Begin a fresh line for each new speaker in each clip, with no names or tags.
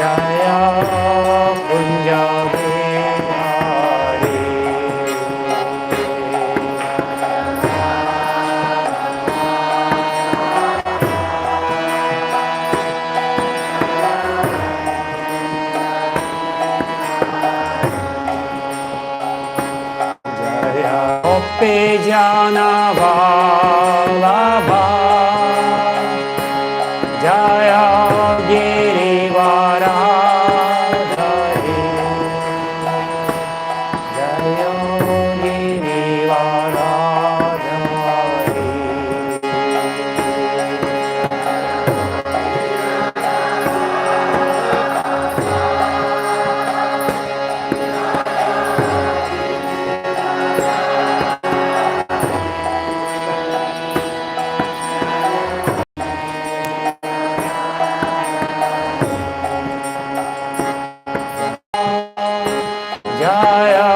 Jaya Kunja Bihari. Jaya Gopi Jana Vallabha. Jaya Girivaradhari. Jaya Girivaradhari. Jaya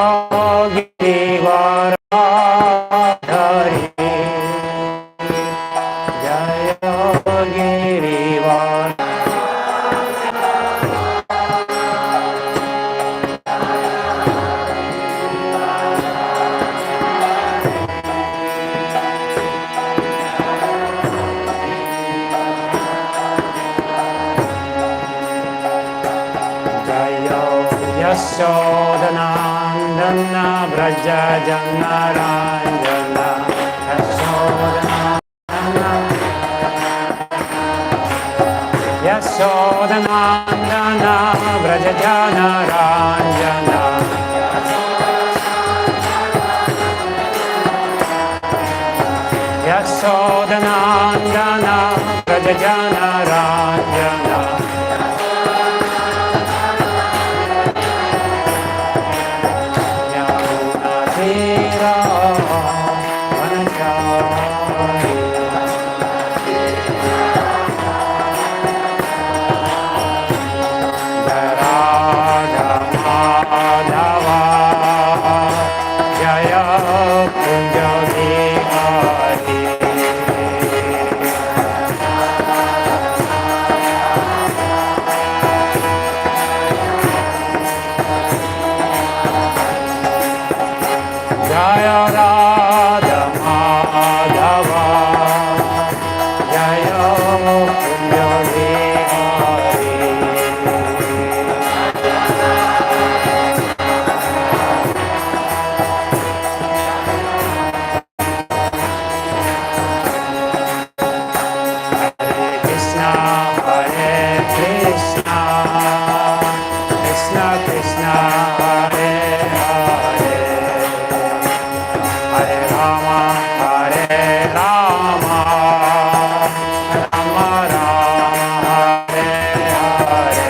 Girivaradhari. Jaya Girivaradhari. Jaya Yashodanandana Braja Janaranjana. Yashodanandana Braja Janaranjana. Yashodanandana Braja Janaranjana. Jaya Kunja Bihari. Jaya Radha Madhava. Jaya Kunja Bihari. Krishna, Hare Krishna, Krishna Krishna, Hare Hare, Hare Rama, Hare Rama, Rama Rama, Hare Hare.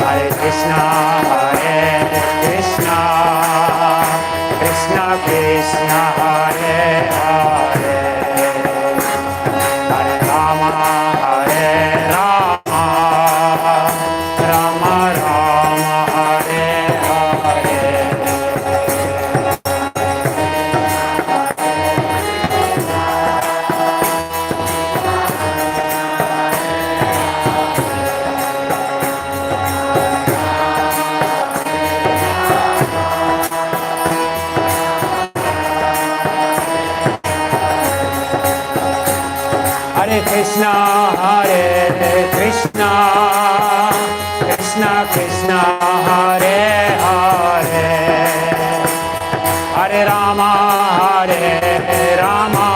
Hare Krishna, Hare Krishna, Krishna Krishna, Hare Hare, Hare Rama, Hare Rama, Rama Rama, Hare Hare. Hare Krishna, Hare Krishna, Krishna Krishna, Hare Hare, Hare Rama, Hare Rama,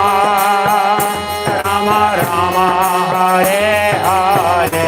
Rama Rama, Hare Hare.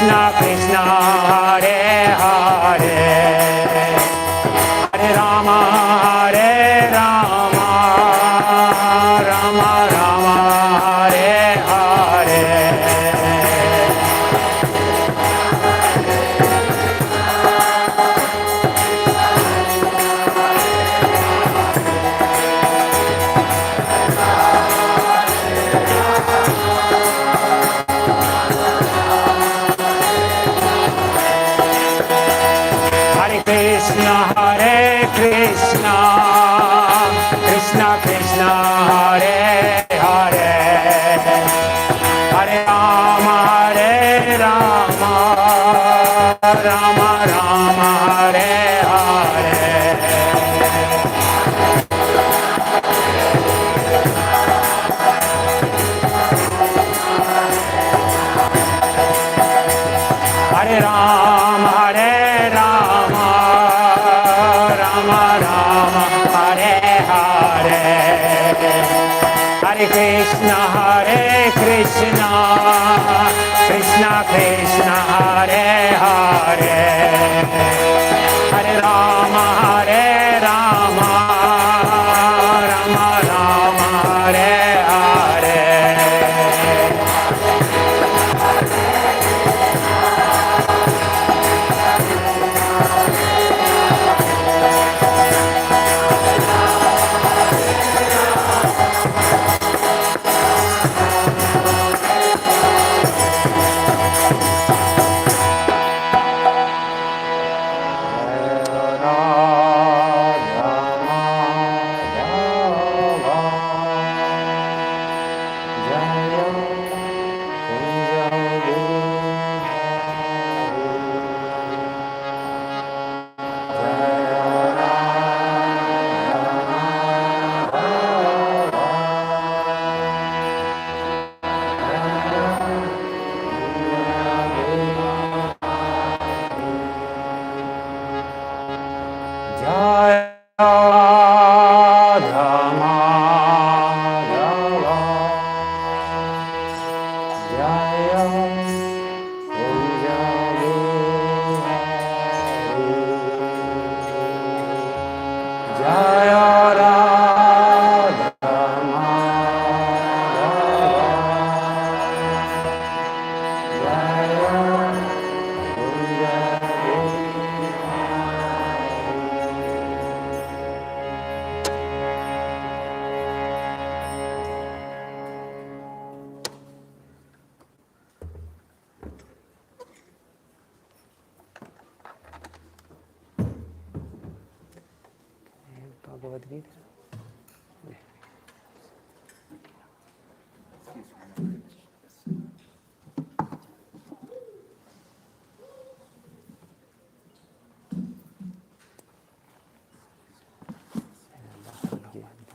Krishna Krishna Hare Hare Hare Rama Hare Rama Rama Rama Hare Hare Krishna Hare Krishna Krishna Krishna Hare Hare Hare Rama Hare Rama Rama Rama Hare Hare Hare Rama Hare Rama Rama Rama Hare Hare Hare Krishna Hare Krishna Krishna Krishna Hare Hare Hare Rama Hare Rama Rama Rama Hare Hare Bhagavad Gita.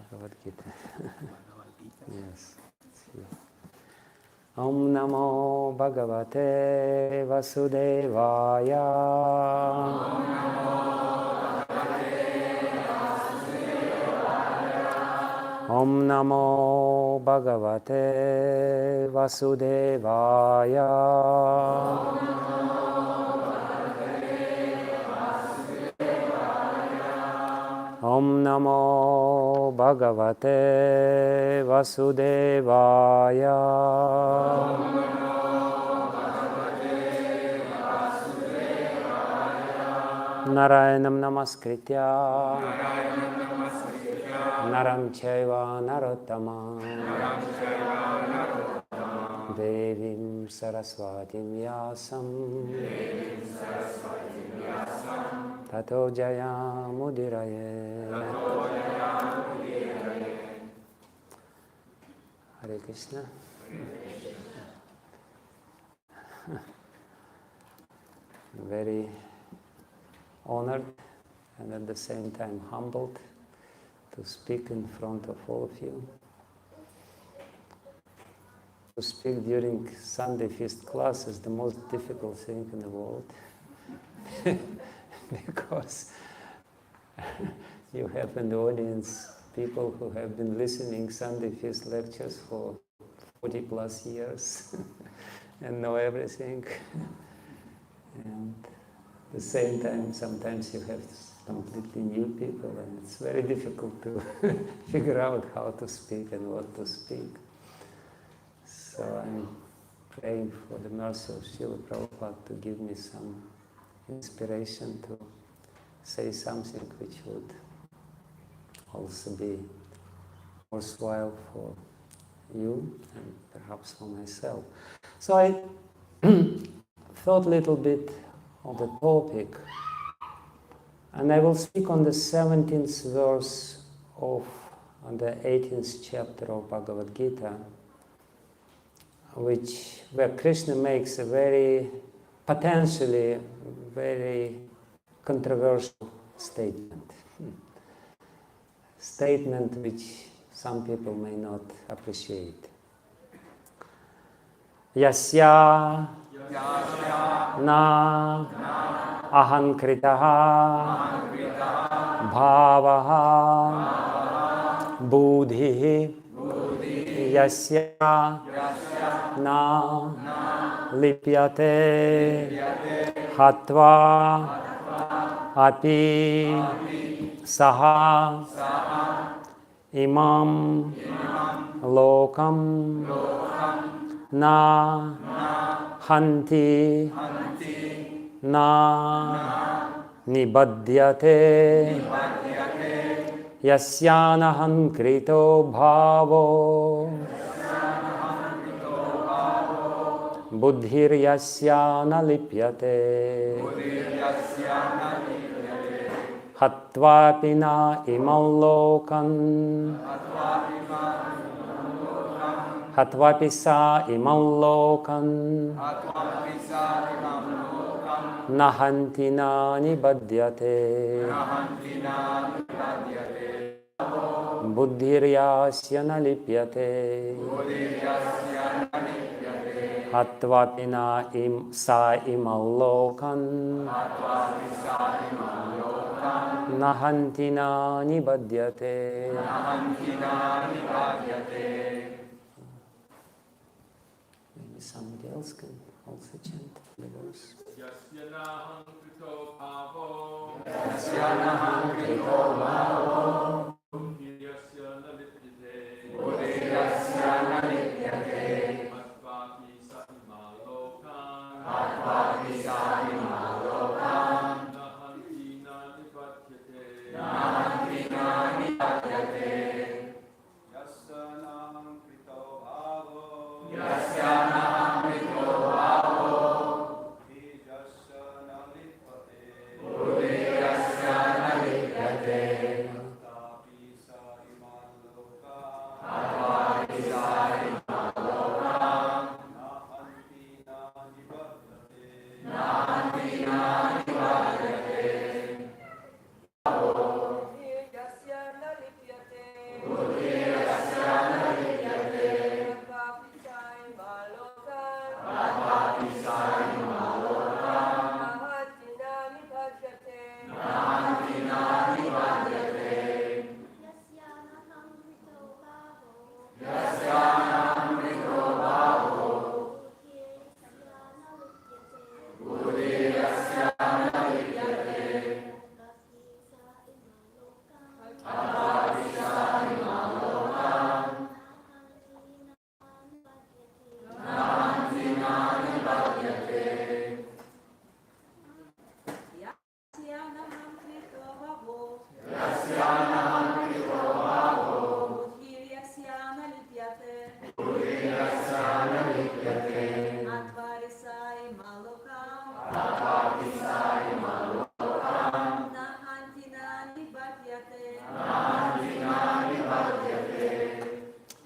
Bhagavad Gita. Yes. Om Namo Bhagavate Vasudevaya. Om Namo Bhagavate Vasudevaya. Om Namo Bhagavate Vasudevaya. Narayanam Namaskritya Naram Chaiva Narottamam Devim Saraswatim Vyasam Tato Jayamudiraye. Hare Krishna. Very honored and at the same time humbled to speak in front of all of you. To speak during Sunday feast class is the most difficult thing in the world. Because you have in the audience people who have been listening Sunday feast lectures for 40 plus years and know everything. And at the same time, sometimes you have completely new people, and it's very difficult to figure out how to speak and what to speak. So I'm praying for the mercy of Srila Prabhupada to give me some inspiration to say something which would also be worthwhile for you and perhaps for myself. So I thought a little bit on the topic, and I will speak on the 17th verse of the 18th chapter of Bhagavad Gita, where Krishna makes a potentially very controversial statement. Statement which some people may not appreciate. Yasya na ahankritaha bhavaha buddhihi yasya na lipyate hatva api saha imam lokam na hanti na nibadhyate yasyanahan krito bhavo buddhir yasyana lipyate hatvapina imam lokan hatvapisa imam lokan nahantina nibadhyate buddhiryasyana lipyate hatvapina sa imam lokan nahantina nibadhyate. Maybe somebody else can also chant the verse. Yasyanahan krito bhavo buddhiryasyana lipyate hatvapisa imam lokan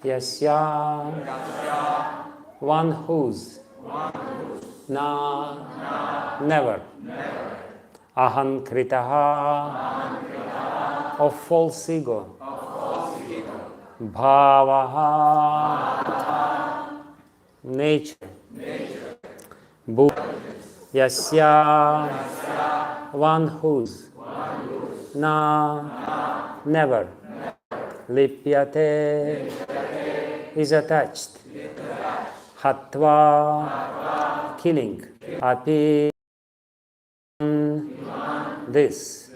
Yasya, one whose, na, never, ahan kritaha, of false ego, bhavaha, nature, Buddha, yasya, one whose, na, never, lipyate, is attached, hatva, killing, api, this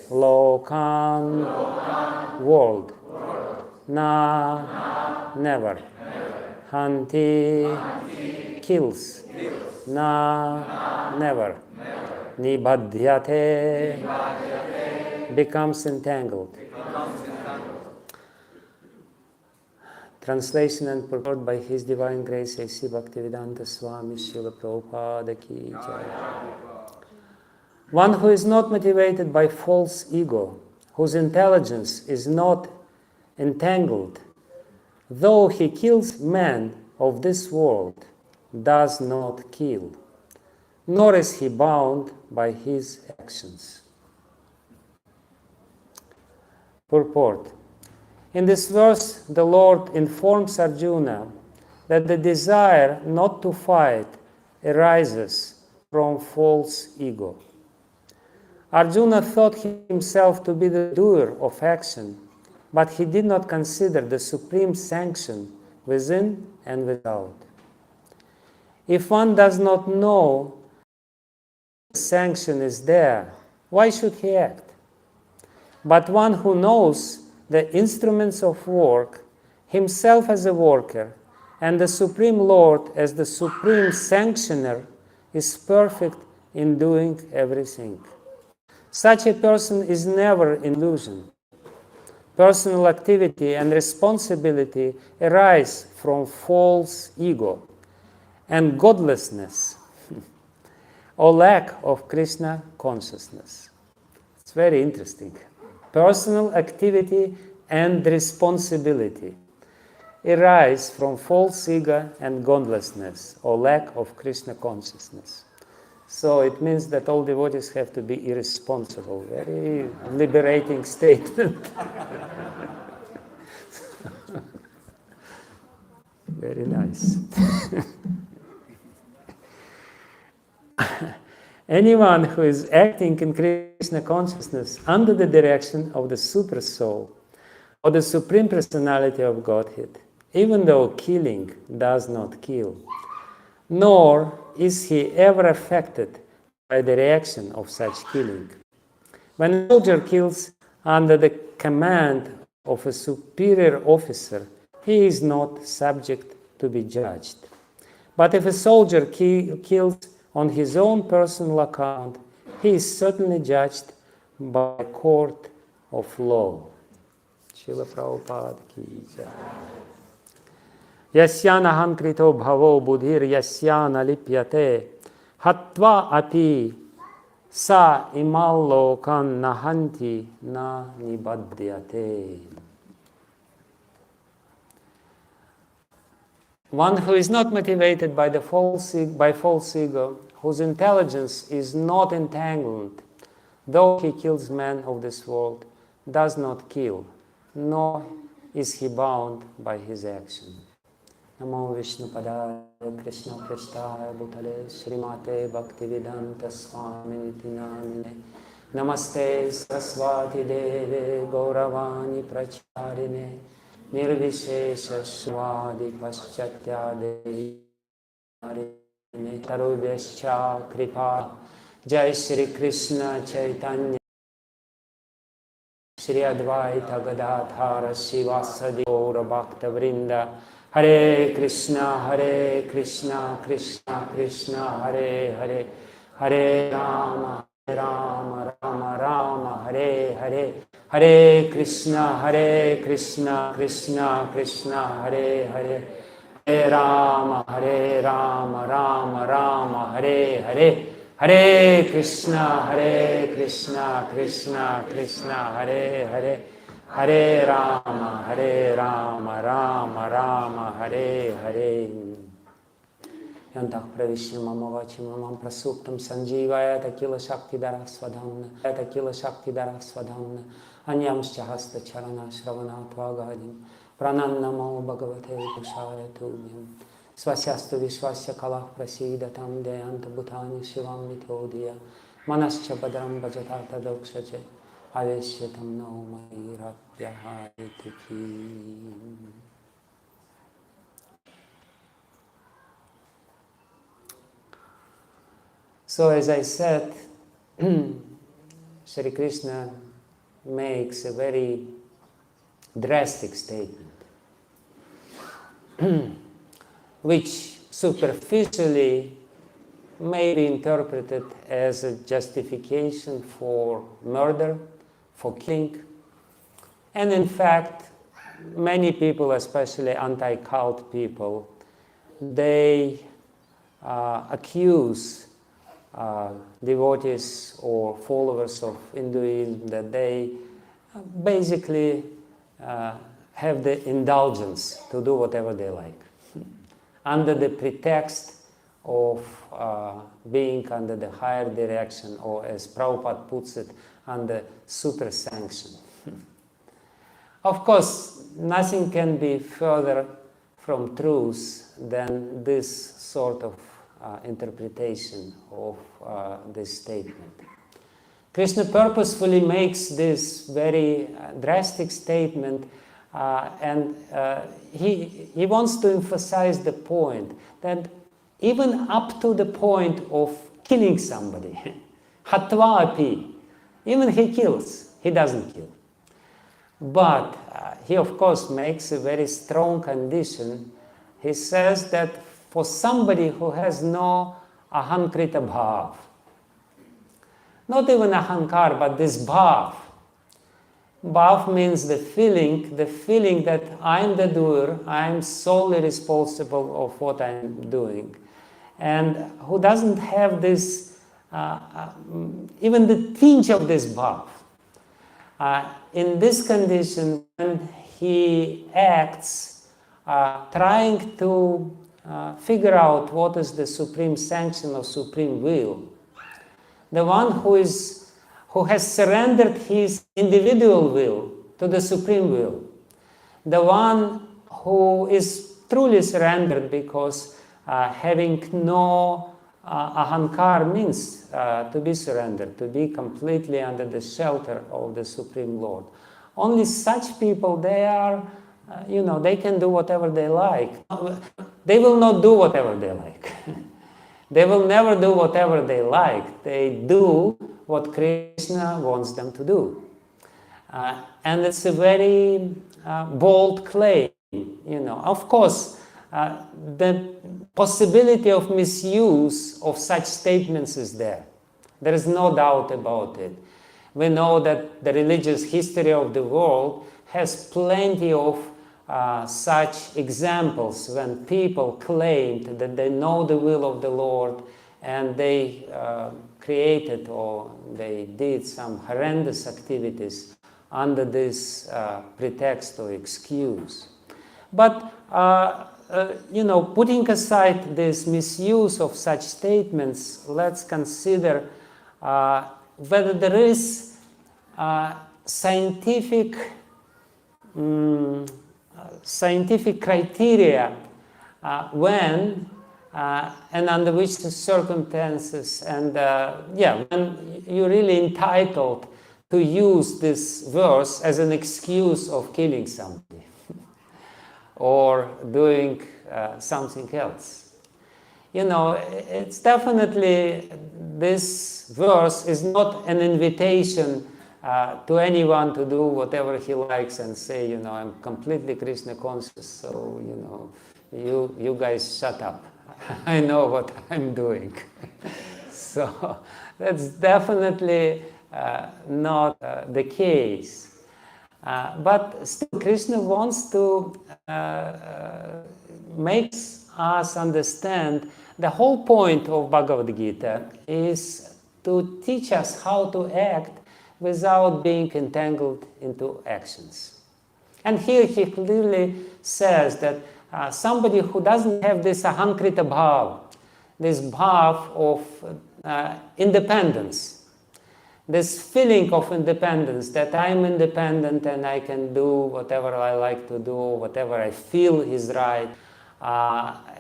Lokan, world, na, never, Hanti, kills, na, never, Nibadhyate, becomes entangled. Translation and purport by His Divine Grace A.C. Bhaktivedanta Swami Srila Prabhupada Ki Jai. One who is not motivated by false ego, whose intelligence is not entangled, though he kills men of this world, does not kill, nor is he bound by his actions. Purport. In this verse, the Lord informs Arjuna that the desire not to fight arises from false ego. Arjuna thought himself to be the doer of action, but he did not consider the supreme sanction within and without. If one does not know the sanction is there, why should he act? But one who knows the instruments of work, himself as a worker, and the Supreme Lord as the supreme sanctioner, is perfect in doing everything. Such a person is never in illusion. Personal activity and responsibility arise from false ego and godlessness or lack of Krishna consciousness. It's very interesting. Personal activity and responsibility arise from false ego and godlessness or lack of Krishna consciousness. So it means that all devotees have to be irresponsible. Very liberating statement. Very nice. Anyone who is acting in Krishna consciousness under the direction of the Super Soul or the Supreme Personality of Godhead, even though killing does not kill, nor is he ever affected by the reaction of such killing. When a soldier kills under the command of a superior officer, he is not subject to be judged. But if a soldier kills on his own personal account, he is certainly judged by a court of law. Srila Prabhupada Ki Jai. Yasyana hankrito bhavo buddhir yasyana lipyate hatva api sa imallo kan nahanti na nibadhyate. One who is not motivated by false ego, whose intelligence is not entangled, though he kills men of this world, does not kill, nor is he bound by his action. Namo Vishnu Padaya Krishna Prasthaya Bhutale Srimate Bhaktivedanta Swami Niti Namine Namaste Saraswati Deve Gauravani Pracharine Nirvishesha Swadi Paschatyade Tarubhyascha Kripa Jai Shri Krishna Chaitanya Shri Advaita Gadadhara Sivasadi Gaura Bhakta Vrinda Hare Krishna Krishna Krishna Hare Hare Hare Rama Rama Rama Hare Hare Hare Krishna Krishna Krishna Hare Hare Hare Rama Rama Rama Hare Hare Hare Krishna Krishna Hare Hare Hare Rama Rama Hare Hare. Yantah pravishya mama vachim mamam prasuktam sanjivaya takila shakti dara svadhamna anyamscha hasta charana shravana tvagadim pranannamo bhagavate pushaya tubhyam svasyastu vishwasya kalah prasidatam deyanta bhutani shivam mitodiya manascha badram bhajatata dokshache aveshyatam no mairatyahayatiki. So as I said, Sri Krishna makes a very drastic statement, which superficially may be interpreted as a justification for murder, for killing. And in fact, many people, especially anti-cult people, they accuse devotees or followers of Hinduism that they basically have the indulgence to do whatever they like, under the pretext of being under the higher direction, or as Prabhupada puts it, under super sanction. Of course, nothing can be further from truth than this sort of interpretation of this statement. Krishna purposefully makes this very drastic statement, and he wants to emphasize the point that even up to the point of killing somebody, hatva api, even he kills, he doesn't kill. But he of course makes a very strong condition. He says that for somebody who has no ahankrita bhav, not even ahankar, but this bhav. Bhav means the feeling that I'm the doer, I'm solely responsible of what I'm doing. And who doesn't have this, even the tinge of this bhav. In this condition, when he acts trying to figure out what is the supreme sanction or supreme will, the one who has surrendered his individual will to the supreme will, the one who is truly surrendered because having no ahankar means to be surrendered, to be completely under the shelter of the Supreme Lord. Only such people, they are, they can do whatever they like. They will not do whatever they like. They will never do whatever they like. They do what Krishna wants them to do. And it's a very bold claim, Of course, the possibility of misuse of such statements is there. There is no doubt about it. We know that the religious history of the world has plenty of such examples when people claimed that they know the will of the Lord and they created or they did some horrendous activities under this pretext or excuse. But putting aside this misuse of such statements, let's consider whether there is scientific criteria when and under which circumstances, and when you're really entitled to use this verse as an excuse of killing somebody or doing something else. It's definitely, this verse is not an invitation to anyone to do whatever he likes and say, I'm completely Krishna conscious, so, you guys shut up. I know what I'm doing. So that's definitely not the case. But still, Krishna wants to make us understand the whole point of Bhagavad Gita is to teach us how to act without being entangled into actions. And here he clearly says that somebody who doesn't have this ahankrita bhav, this bhav of independence, this feeling of independence, that I'm independent and I can do whatever I like to do, whatever I feel is right,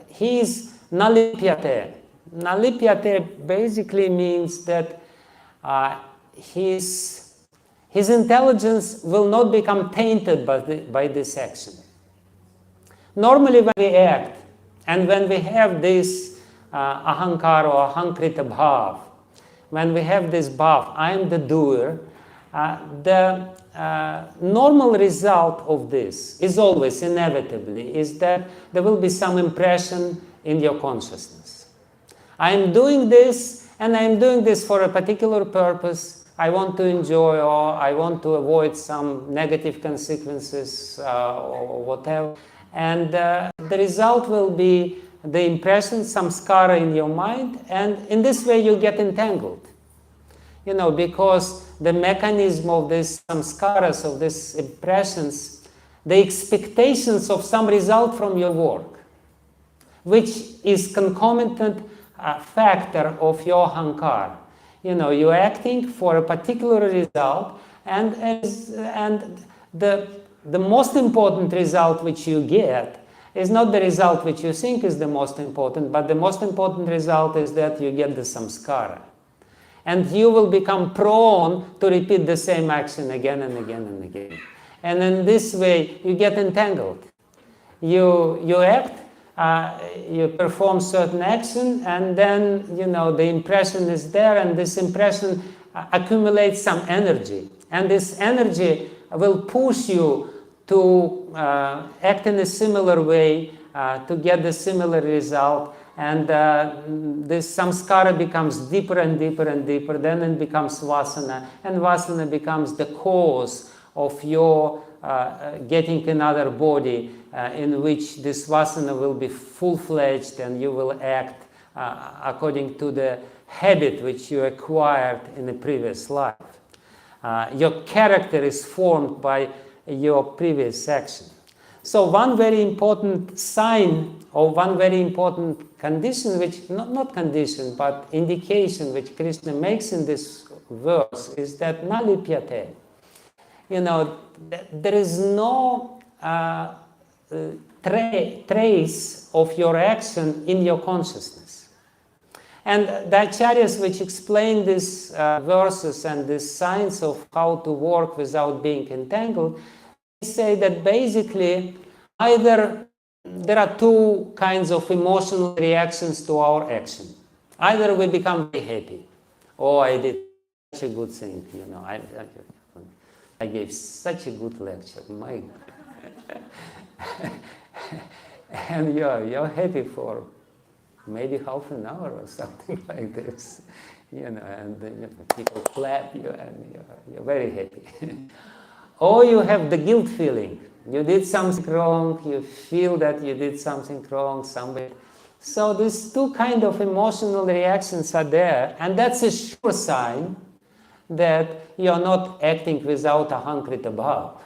he's nalipyate. Nalipyate basically means that his intelligence will not become tainted by this action. Normally when we act and when we have this ahankar or ahankrita bhav, when we have this bhav, I am the doer, the normal result of this is always, inevitably, is that there will be some impression in your consciousness. I am doing this, and I am doing this for a particular purpose. I want to enjoy, or I want to avoid some negative consequences, or whatever. And the result will be the impression, samskara in your mind, and in this way you get entangled. Because the mechanism of these samskaras, of these impressions, the expectations of some result from your work, which is concomitant factor of your ahankara. You're acting for a particular result, and the most important result which you get is not the result which you think is the most important, but the most important result is that you get the samskara. And you will become prone to repeat the same action again and again and again. And in this way, you get entangled. You act, you perform certain action, and then, the impression is there, and this impression accumulates some energy. And this energy will push you to act in a similar way, to get the similar result. And this samskara becomes deeper and deeper and deeper. Then it becomes vasana, and vasana becomes the cause of your getting another body in which this vasana will be full-fledged, and you will act according to the habit which you acquired in the previous life. Your character is formed by your previous action. So one very important sign, or one very important condition, which, not condition, but indication which Krishna makes in this verse, is that nalipyate. There is no trace of your action in your consciousness. And the acharyas which explain these verses and these signs of how to work without being entangled, they say that basically either there are two kinds of emotional reactions to our action. Either we become very happy, oh, I did such a good thing, I gave such a good lecture, my and you're happy for maybe half an hour or something like this, and people clap you, and you're very happy. Or you have the guilt feeling. You did something wrong, you feel that you did something wrong somewhere. So these two kind of emotional reactions are there, and that's a sure sign that you're not acting without ahankrita bhav.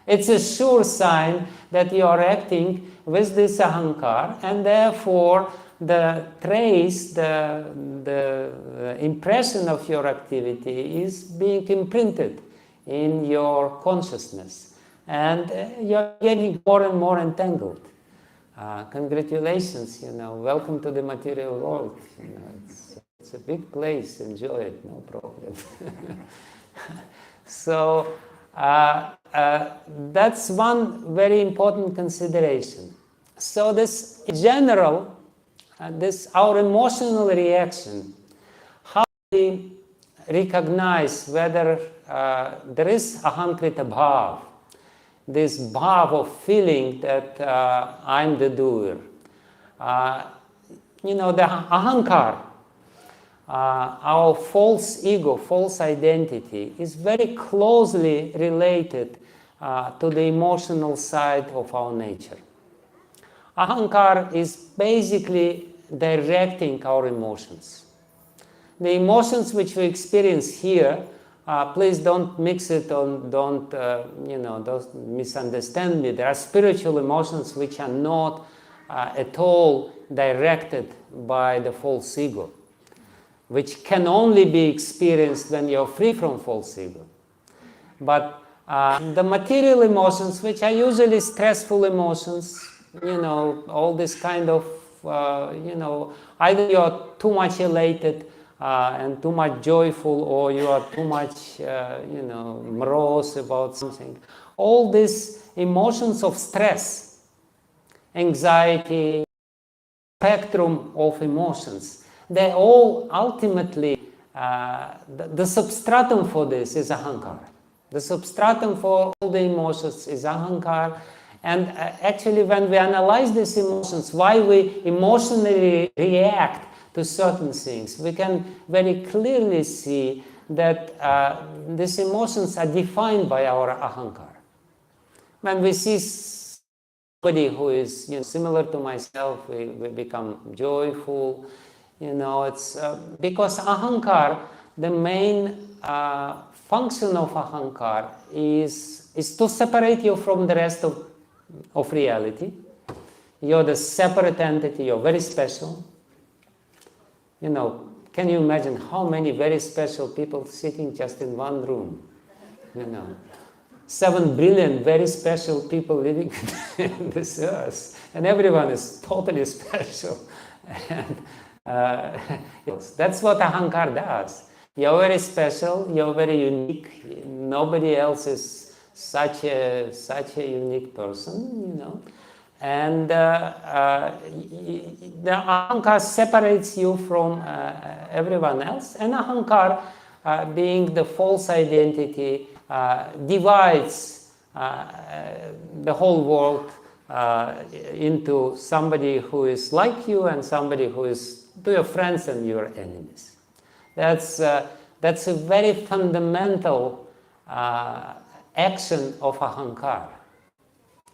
It's a sure sign that you're acting with this ahankar, and therefore the trace, the impression of your activity is being imprinted in your consciousness, and you're getting more and more entangled. Congratulations, welcome to the material world. It's a big place, enjoy it, no problem. So that's one very important consideration. So this in general, this our emotional reaction, how we recognize whether there is ahankrita bhav, this bhav of feeling that I'm the doer. The ahankar, our false ego, false identity, is very closely related to the emotional side of our nature. Ahankar is basically directing our emotions. The emotions which we experience here, please don't mix it, don't misunderstand me. There are spiritual emotions which are not at all directed by the false ego, which can only be experienced when you're free from false ego. But the material emotions, which are usually stressful emotions, all this kind of, either you're too much elated and too much joyful, or you are too much, morose about something. All these emotions of stress, anxiety, spectrum of emotions, they all ultimately the substratum for this is ahankar. The substratum for all the emotions is ahankar. And actually, when we analyze these emotions, why we emotionally react to certain things, we can very clearly see that these emotions are defined by our ahankar. When we see somebody who is similar to myself, we become joyful. It's because ahankar, the main function of ahankar is to separate you from the rest of reality. You're the separate entity, you're very special. Can you imagine how many very special people sitting just in one room? 7 billion very special people living in this earth, and everyone is totally special. And that's what ahankar does. You're very special, you're very unique. Nobody else is such a unique person, And the ahankar separates you from everyone else, and ahankar, being the false identity, divides the whole world into somebody who is like you and somebody who is to your friends and your enemies. That's a very fundamental action of ahankar.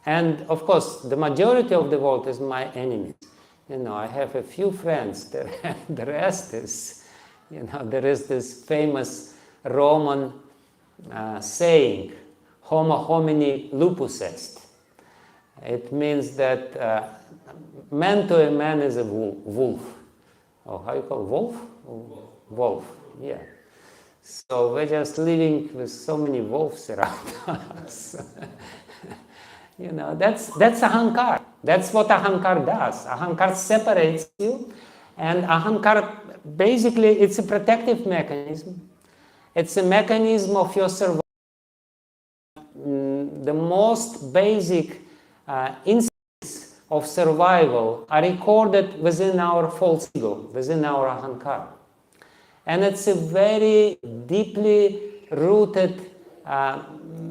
And of course, the majority of the world is my enemies. I have a few friends. The rest is, there is this famous Roman saying, homo homini lupus est. It means that man to a man is a wolf. Oh, how you call wolf? Wolf, yeah. So we're just living with so many wolves around us. That's ahankar. That's what ahankar does. Ahankar separates you, and ahankar, basically, it's a protective mechanism. It's a mechanism of your survival. The most basic instincts of survival are recorded within our false ego, within our ahankar. And it's a very deeply rooted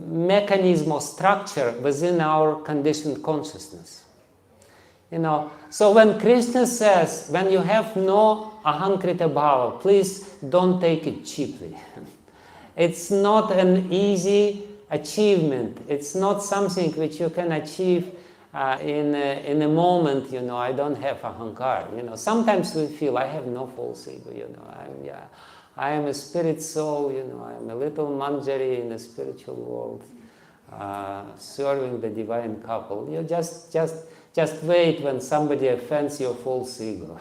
mechanism or structure within our conditioned consciousness. So when Krishna says, when you have no ahankrita bhava, please don't take it cheaply. It's not an easy achievement. It's not something which you can achieve in a moment. I don't have ahankar. Sometimes we feel I have no false ego. I am a spirit soul. I am a little manjari in the spiritual world, serving the divine couple. You just wait when somebody offends your false ego.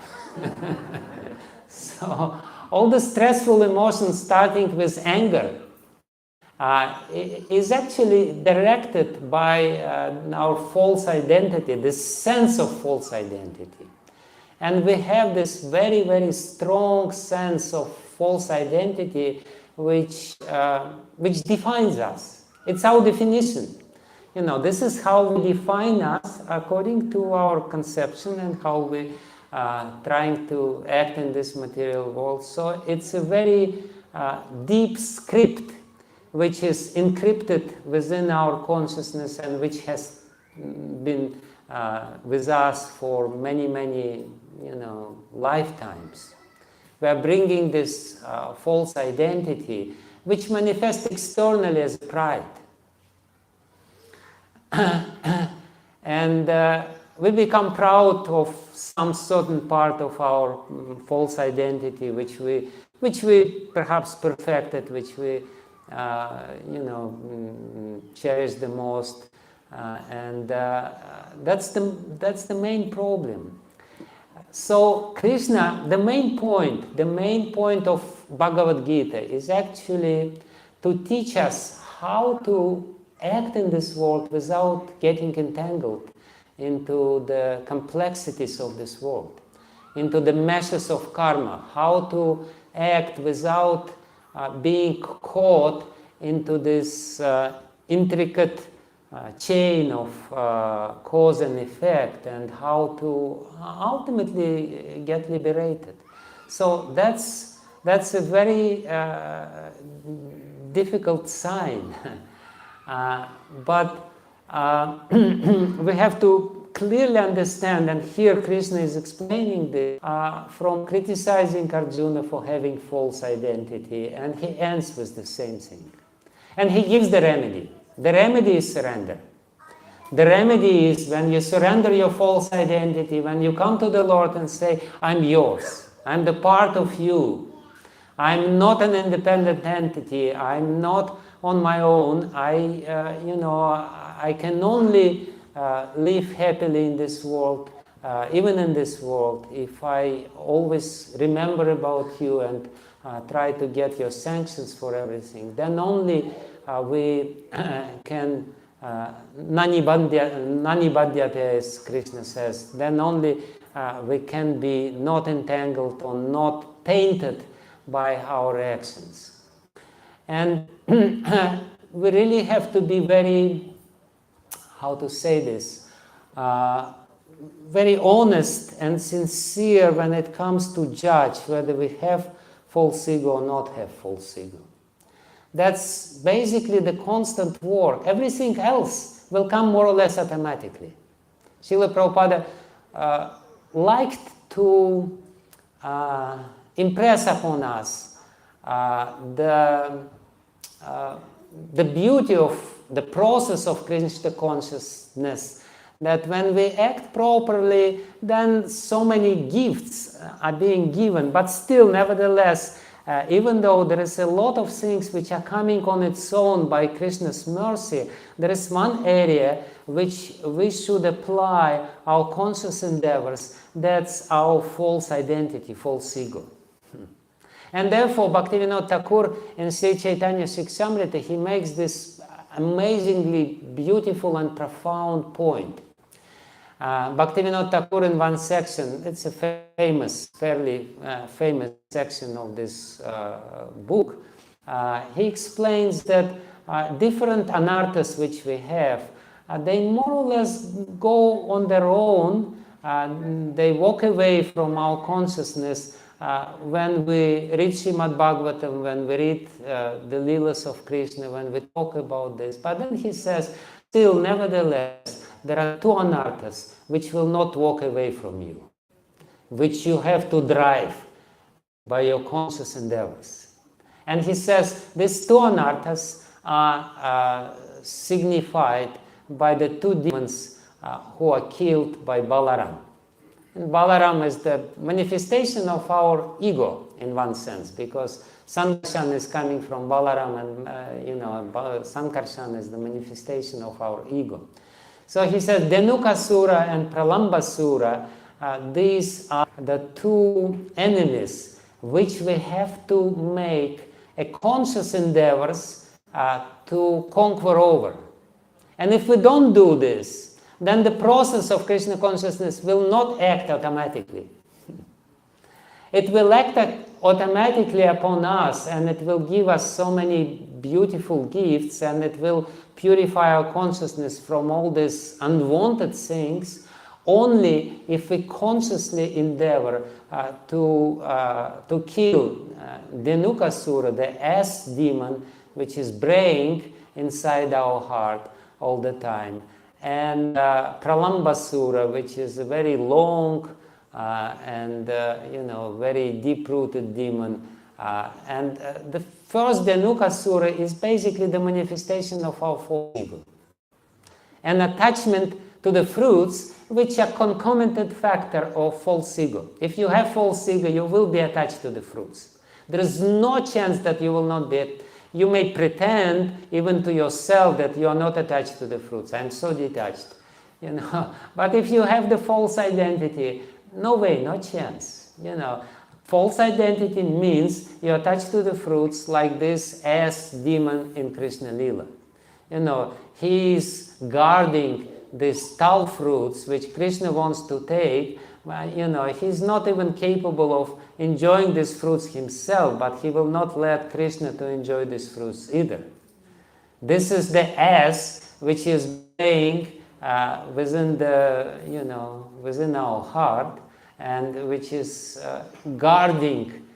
So all the stressful emotions, starting with anger, is actually directed by our false identity, this sense of false identity. And we have this very, very strong sense of false identity which defines us. It's our definition. This is how we define us according to our conception and how we trying to act in this material world. So it's a very deep script which is encrypted within our consciousness and which has been with us for many, many, lifetimes. We are bringing this false identity, which manifests externally as pride. And we become proud of some certain part of our false identity, which we perhaps perfected, which we cherish the most, and that's the main problem. So Krishna, the main point of Bhagavad Gita is actually to teach us how to act in this world without getting entangled into the complexities of this world, into the meshes of karma, how to act without being caught into this intricate chain of cause and effect, and how to ultimately get liberated. So that's That's a very difficult sign. But we have to clearly understand, and here Krishna is explaining this, from criticizing Arjuna for having false identity, and he ends with the same thing. And he gives the remedy. The remedy is surrender. The remedy is when you surrender your false identity, when you come to the Lord and say, I'm yours, I'm the part of you, I'm not an independent entity, I'm not on my own, I can only live happily in this world, even in this world, if I always remember about you and try to get your sanctions for everything. Then only we can Nani Badhyate, as Krishna says, then only we can be not entangled or not tainted by our actions. And we really have to be very, how to say this, very honest and sincere when it comes to judge whether we have false ego or not have false ego. That's basically the constant war. Everything else will come more or less automatically. Srila Prabhupada liked to impress upon us the beauty of the process of Krishna consciousness, that when we act properly, then so many gifts are being given, but still, nevertheless, even though there is a lot of things which are coming on its own by Krishna's mercy, there is one area which we should apply our conscious endeavors. That's our false identity, false ego. And therefore, Bhaktivinoda Thakur in Sri Chaitanya Shikshamrita, he makes this amazingly beautiful and profound point. Bhaktivinoda Thakur in one section, it's a fairly famous section of this book, he explains that different anarthas which we have, they more or less go on their own, they walk away from our consciousness when we read Srimad Bhagavatam, when we read the Leelas of Krishna, when we talk about this. But then he says, still, nevertheless, there are two anarthas which will not walk away from you, which you have to drive by your conscious endeavors. And he says these two anarthas are signified by the two demons who are killed by Balaram. And Balaram is the manifestation of our ego in one sense, because Sankarshan is coming from Balaram, and Sankarshan is the manifestation of our ego. So he says Dhenukasura and Pralambasura, these are the two enemies which we have to make a conscious endeavors to conquer over. And if we don't do this, then the process of Krishna consciousness will not act automatically. It will act automatically upon us, and it will give us so many beautiful gifts, and it will purify our consciousness from all these unwanted things, only if we consciously endeavor to kill Dhenukasura, the ass demon, which is braying inside our heart all the time, and Pralambasura, which is a very long and very deep-rooted demon. And the first Dhenukasura is basically the manifestation of our false ego. An attachment to the fruits, which are concomitant factor of false ego. If you have false ego, you will be attached to the fruits. There is no chance that you will not be. You may pretend even to yourself that you are not attached to the fruits. I am so detached, But if you have the false identity, no way, no chance, False identity means you're attached to the fruits like this ass demon in Krishna Lila. He is guarding these tal fruits which Krishna wants to take. He's not even capable of enjoying these fruits himself, but he will not let Krishna to enjoy these fruits either. This is the ass which is playing within our heart, and which is guarding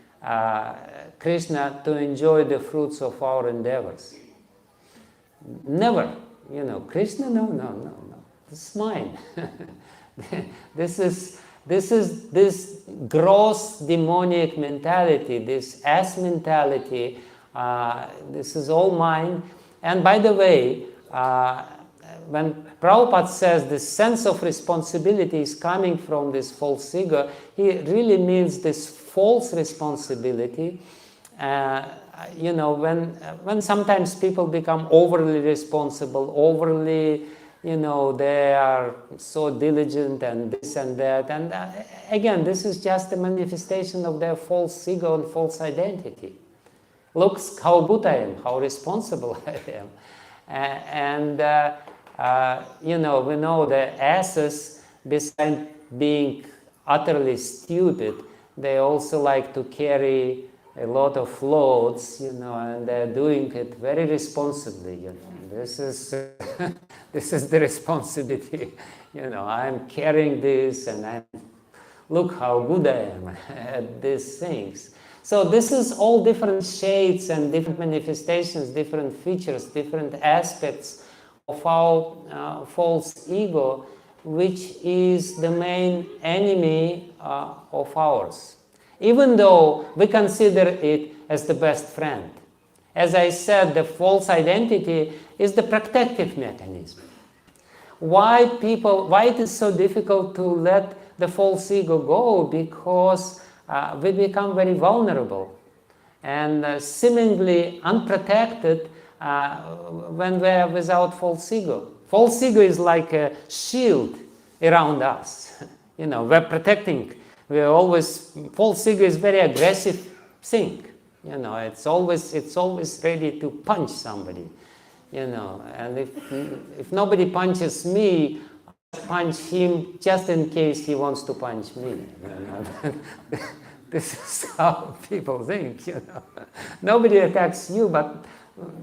Krishna to enjoy the fruits of our endeavors. Never. Krishna, no. This is mine. This gross demonic mentality, this ass mentality, this is all mine. And by the way, when Prabhupada says this sense of responsibility is coming from this false ego, he really means this false responsibility. When sometimes people become overly responsible, overly, they are so diligent and this and that. And again, this is just a manifestation of their false ego and false identity. Look how good I am, how responsible I am. We know the asses, besides being utterly stupid, they also like to carry a lot of loads, and they're doing it very responsibly. This is this is the responsibility. I'm carrying this, and look how good I am at these things. So this is all different shades and different manifestations, different features, different aspects of our false ego, which is the main enemy of ours, even though we consider it as the best friend. As I said, the false identity is the protective mechanism. Why it is so difficult to let the false ego go? Because we become very vulnerable and seemingly unprotected when we are without false ego. False ego is like a shield around us. We're protecting. False ego is very aggressive thing. It's always ready to punch somebody. And if nobody punches me, I punch him just in case he wants to punch me. This is how people think. Nobody attacks you, but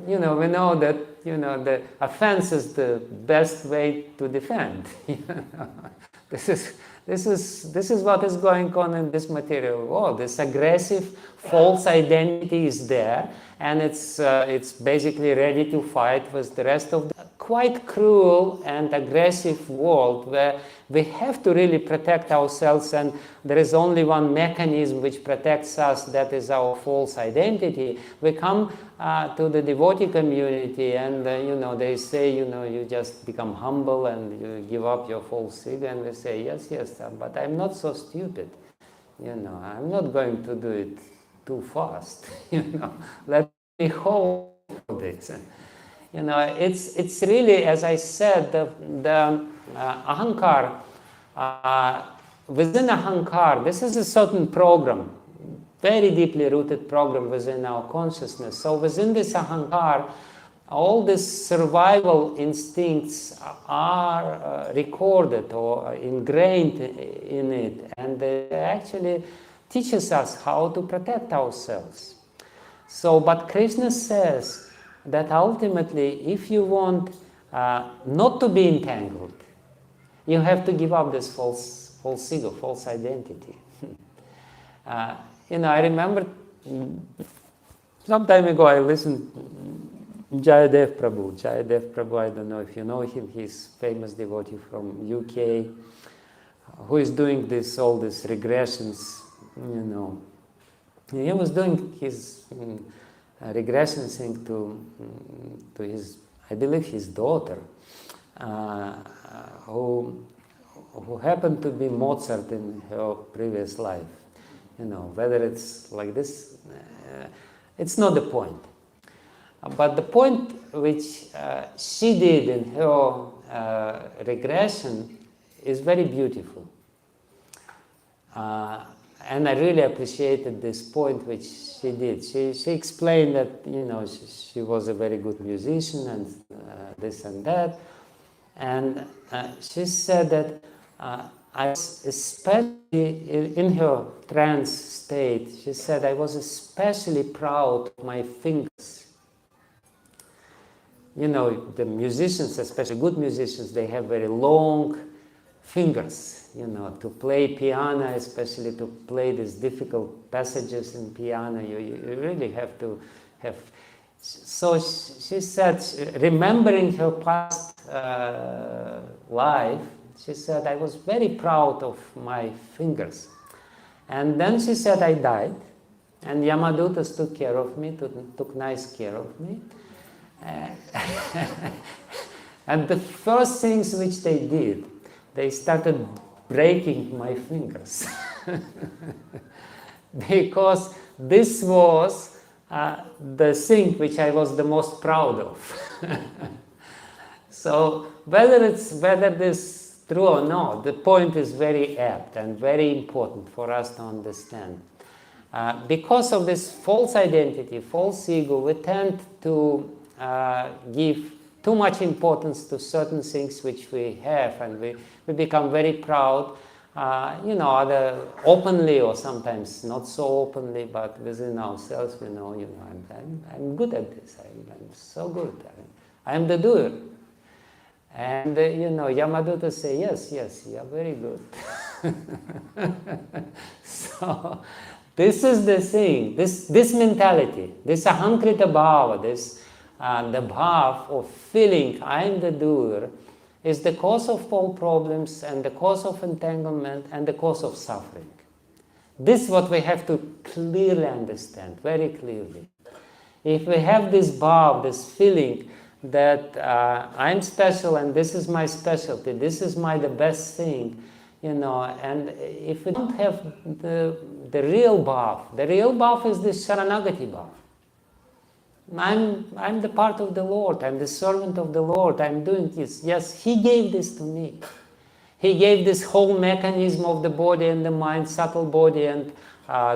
we know that the offense is the best way to defend. This is what is going on in this material world. This aggressive false identity is there, and it's basically ready to fight with the rest of the quite cruel and aggressive world, where we have to really protect ourselves, and there is only one mechanism which protects us, that is our false identity. We come to the devotee community, and they say, you just become humble and you give up your false ego, and we say, yes, but I'm not so stupid. I'm not going to do it too fast. Let me hold this. It's really, as I said, the ahankar, within ahankar, this is a certain program, very deeply rooted program within our consciousness. So within this ahankar, all these survival instincts are recorded or ingrained in it, and they actually teaches us how to protect ourselves. So, but Krishna says that ultimately, if you want not to be entangled, you have to give up this false ego, false identity. I remember some time ago I listened Jayadev Prabhu. Jayadev Prabhu, I don't know if you know him, he's famous devotee from UK, who is doing all these regressions, He was doing his regression thing to his, I believe, his daughter, who happened to be Mozart in her previous life. Whether it's like this, it's not the point. But the point which she did in her regression is very beautiful. And I really appreciated this point which she did. She explained that, she was a very good musician and this and that. And she said that I was especially, in her trance state, she said, I was especially proud of my fingers. The musicians, especially good musicians, they have very long fingers, to play piano, especially to play these difficult passages in piano. You really have to have. So she said, remembering her past life, she said, I was very proud of my fingers. And then she said, I died, and Yamadutas took care of me, took nice care of me. And the first things which they did, they started breaking my fingers. Because this was the thing which I was the most proud of. So whether this is true or not, the point is very apt and very important for us to understand. Because of this false identity, false ego, we tend to give too much importance to certain things which we have, and we become very proud, either openly or sometimes not so openly, but within ourselves we know, I'm good at this, I'm so good, I'm the doer. And, Yamaduta say, yes, you are very good. So, this is the thing, this mentality, this ahankrita bhava, the bhav of feeling I am the doer, is the cause of all problems and the cause of entanglement and the cause of suffering. This is what we have to clearly understand, very clearly. If we have this bhav, this feeling that I'm special and this is my specialty, this is the best thing, and if we don't have the real bhav is this sharanagati bhav. I'm the part of the Lord, I'm the servant of the Lord, I'm doing this. Yes, He gave this to me. He gave this whole mechanism of the body and the mind, subtle body and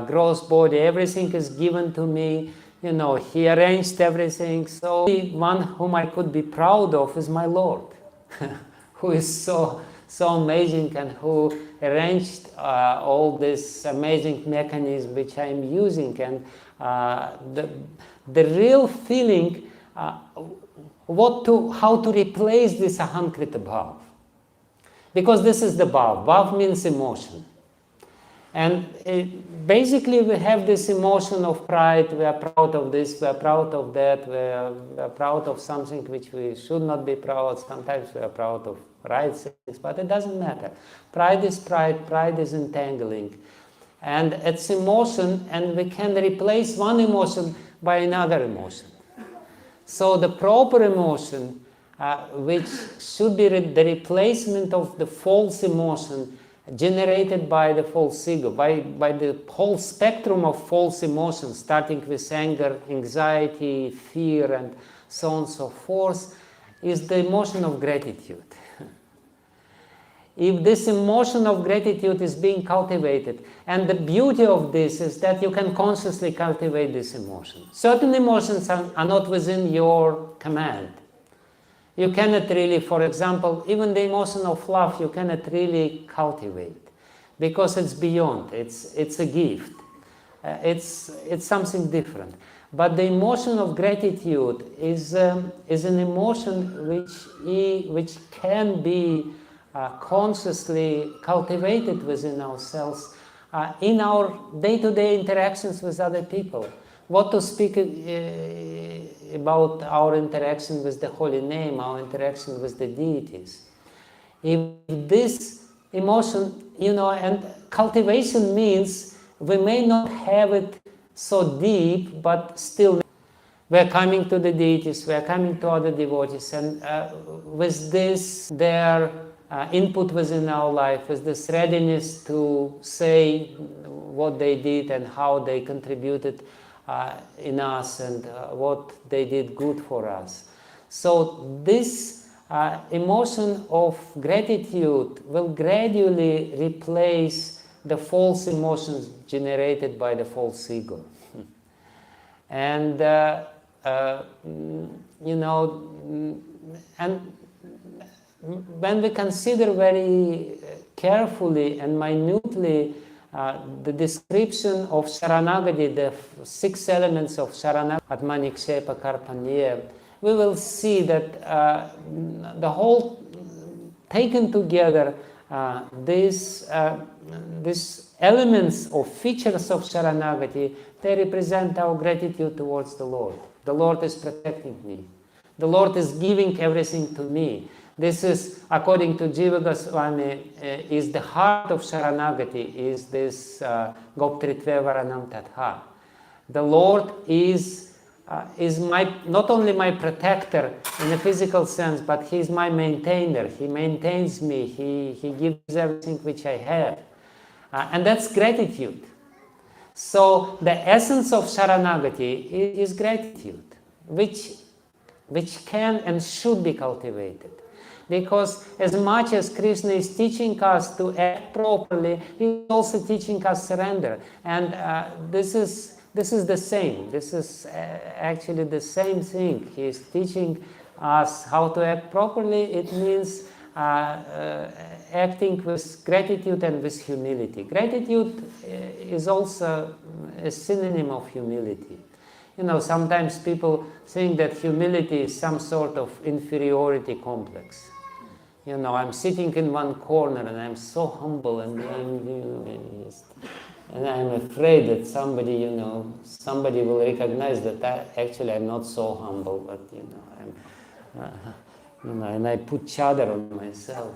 gross body, everything is given to me. He arranged everything. So the one whom I could be proud of is my Lord, who is so amazing and who arranged all this amazing mechanism which I'm using. And the real feeling, how to replace this ahankrita bhav. Because this is the bhav. Bhav means emotion. And basically we have this emotion of pride, we are proud of this, we are proud of that, we are proud of something which we should not be proud. Sometimes we are proud of right things, but it doesn't matter. Pride is entangling. And it's emotion, and we can replace one emotion by another emotion. So the proper emotion, which should be the replacement of the false emotion generated by the false ego, by the whole spectrum of false emotions, starting with anger, anxiety, fear, and so on and so forth, is the emotion of gratitude. If this emotion of gratitude is being cultivated, and the beauty of this is that you can consciously cultivate this emotion. Certain emotions are not within your command. You cannot really, for example, even the emotion of love, you cannot really cultivate, because it's beyond, it's a gift, it's something different. But the emotion of gratitude is an emotion which can be consciously cultivated within ourselves in our day-to-day interactions with other people. What to speak about our interaction with the Holy Name, our interaction with the deities. If this emotion, and cultivation means we may not have it so deep, but still we're coming to the deities, we're coming to other devotees, and with this, their input within our life, with this readiness to say what they did and how they contributed in us and what they did good for us. So this emotion of gratitude will gradually replace the false emotions generated by the false ego. And and when we consider very carefully and minutely the description of Sharanagati, the 6 elements of Sharanagati, Atmanikshepa Karpanya, we will see that the whole taken together these elements or features of Sharanagati, they represent our gratitude towards the Lord. The Lord is protecting me. The Lord is giving everything to me. This is, according to Jiva Goswami, is the heart of Sharanagati, is this Goptritve Varanam Tatha. The Lord is not only my protector in a physical sense, but He is my maintainer. He maintains me. He gives everything which I have. And that's gratitude. So the essence of Sharanagati is gratitude, which can and should be cultivated. Because as much as Krishna is teaching us to act properly, He is also teaching us surrender. And this is the same. This is actually the same thing. He is teaching us how to act properly. It means acting with gratitude and with humility. Gratitude is also a synonym of humility. You know, sometimes people think that humility is some sort of inferiority complex. You know, I'm sitting in one corner and I'm so humble and I'm afraid that somebody will recognize that actually I'm not so humble, but and I put chadar on myself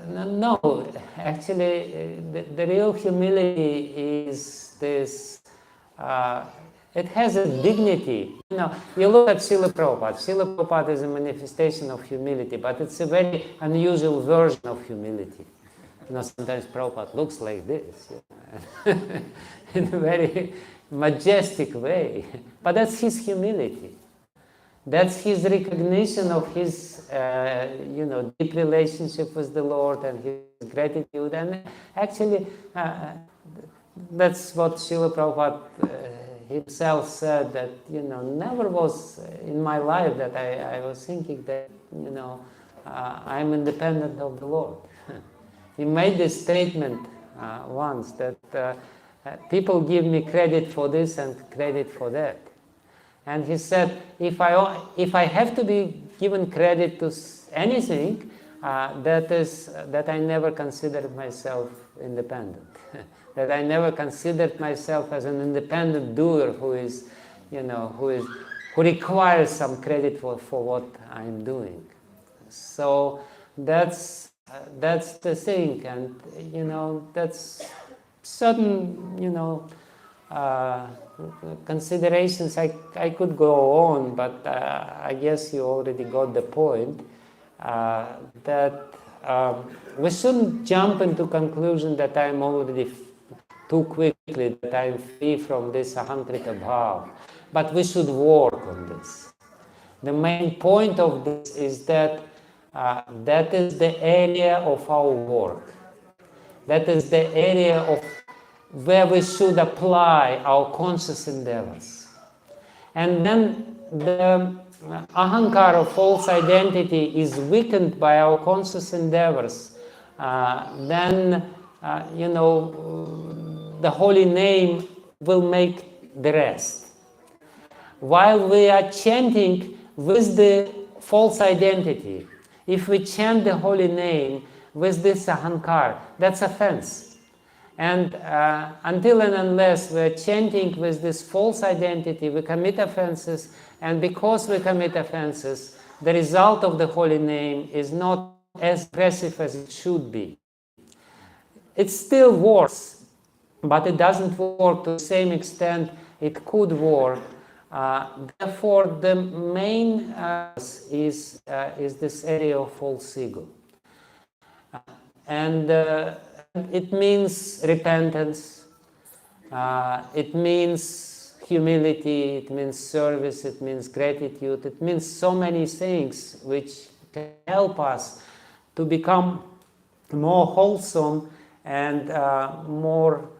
no, actually the real humility is this. It has a dignity. You know, you look at Srila Prabhupada. Srila Prabhupada is a manifestation of humility, but it's a very unusual version of humility. You know, sometimes Prabhupada looks like this, in a very majestic way. But that's his humility. That's his recognition of his, deep relationship with the Lord and his gratitude. And actually, that's what Srila Prabhupada himself said, that, never was in my life that I was thinking that, I'm independent of the Lord. He made this statement once that people give me credit for this and credit for that. And he said, if I have to be given credit to anything, that I never considered myself independent. That I never considered myself as an independent doer who requires some credit for what I'm doing. So that's the thing, and that's certain considerations. I could go on, but I guess you already got the point, that we shouldn't jump into conclusion that I'm already too quickly, that I'm free from this ahankrita bhav. But we should work on this. The main point of this is that that is the area of our work. That is the area of where we should apply our conscious endeavors. And then the ahankara, false identity, is weakened by our conscious endeavors. Then the holy name will make the rest. While we are chanting with the false identity, if we chant the holy name with this ahankar, that's offense. And until and unless we're chanting with this false identity, we commit offenses, and because we commit offenses, the result of the holy name is not as impressive as it should be. It still works, but it doesn't work to the same extent it could work. Therefore, the main is this area of false ego. And it means repentance, it means humility, it means service, it means gratitude, it means so many things which can help us to become more wholesome and more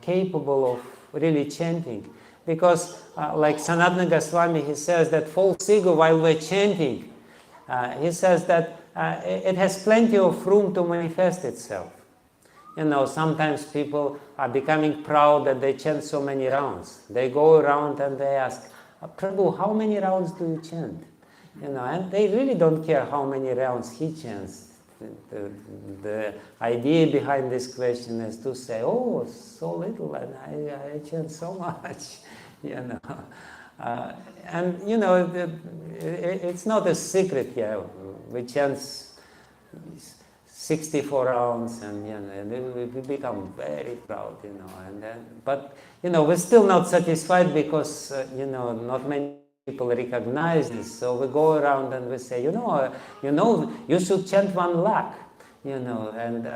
capable of really chanting. Because like Sanatana Goswami, he says that false ego, while we're chanting, he says that it has plenty of room to manifest itself. Sometimes people are becoming proud that they chant so many rounds. They go around and they ask, Prabhu, how many rounds do you chant? and they really don't care how many rounds he chants. The idea behind this question is to say, oh, so little, and I chant so much, and it's not a secret here. We chant 64 rounds, and we become very proud, and then, but we're still not satisfied because not many people recognize this. So we go around and we say, you should chant 1 lakh, and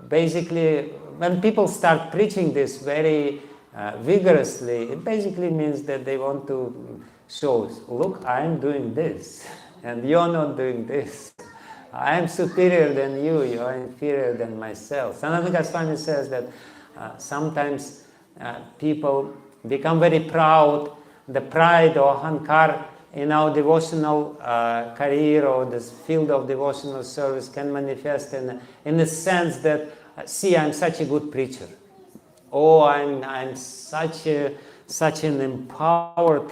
basically when people start preaching this very vigorously, it basically means that they want to show, look, I'm doing this, and you're not doing this. I am superior than you, you are inferior than myself. Sanatana Swami says that sometimes people become very proud. The pride or hankar in our devotional career or this field of devotional service can manifest in the sense that, see, I'm such a good preacher. Oh, I'm such an empowered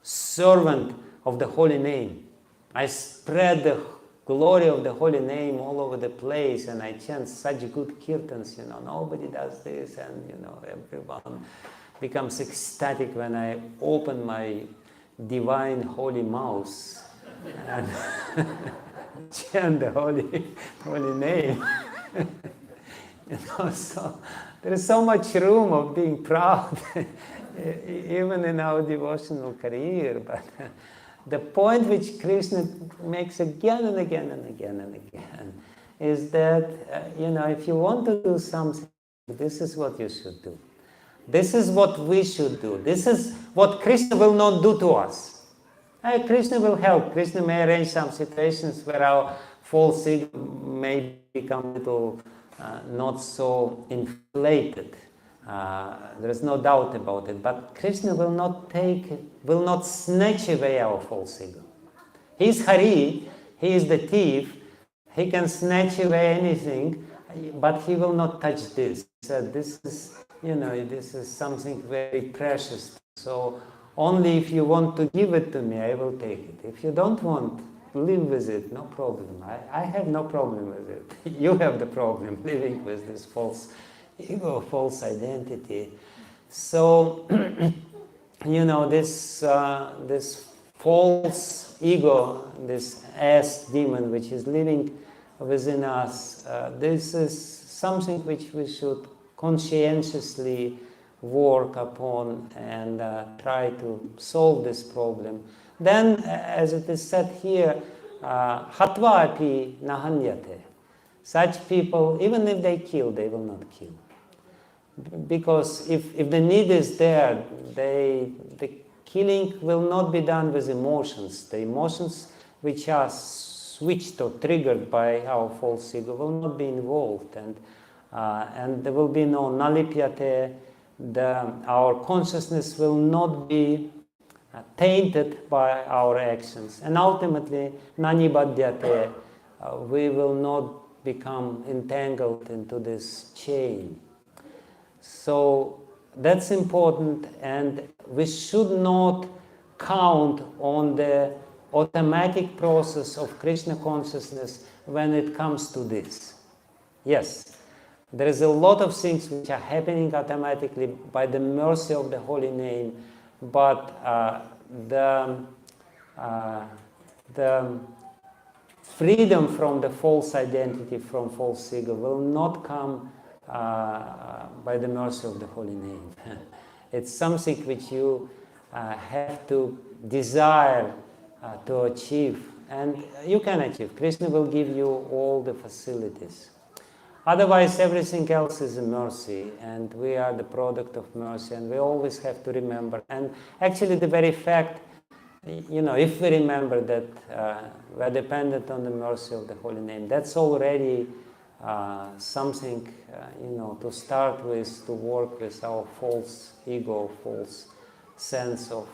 servant of the holy name. I spread the glory of the holy name all over the place, and I chant such good kirtans, nobody does this, and everyone becomes ecstatic when I open my divine holy mouth and chant the holy name. So there is so much room of being proud, even in our devotional career. But the point which Krishna makes again and again and again and again is that, if you want to do something, this is what you should do. This is what we should do. This is what Krishna will not do to us. Krishna will help. Krishna may arrange some situations where our false ego may become a little not so inflated. There is no doubt about it. But Krishna will not snatch away our false ego. He is Hari. He is the thief. He can snatch away anything, but he will not touch this. This is something very precious. So only if you want to give it to me, I will take it. If you don't want, live with it, no problem. I have no problem with it. You have the problem living with this false ego, false identity. So, this false ego, this ass demon which is living within us, this is something which we should conscientiously work upon and try to solve this problem. Then, as it is said here, hatva api nahanyate. Such people, even if they kill, they will not kill. Because if the need is there, the killing will not be done with emotions. The emotions which are switched or triggered by our false ego will not be involved, and there will be no nalipyate. Our consciousness will not be tainted by our actions, and ultimately nanibadhyate, we will not become entangled into this chain. So that's important, and we should not count on the automatic process of Krishna consciousness when it comes to this. Yes, there is a lot of things which are happening automatically by the mercy of the holy name, but the freedom from the false identity, from false ego, will not come by the mercy of the holy name. It's something which you have to desire to achieve, and you can achieve. Krishna will give you all the facilities. Otherwise, everything else is a mercy, and we are the product of mercy, and we always have to remember. And actually, the very fact, if we remember that we are dependent on the mercy of the holy name, that's already something, to start with, to work with our false ego, false sense of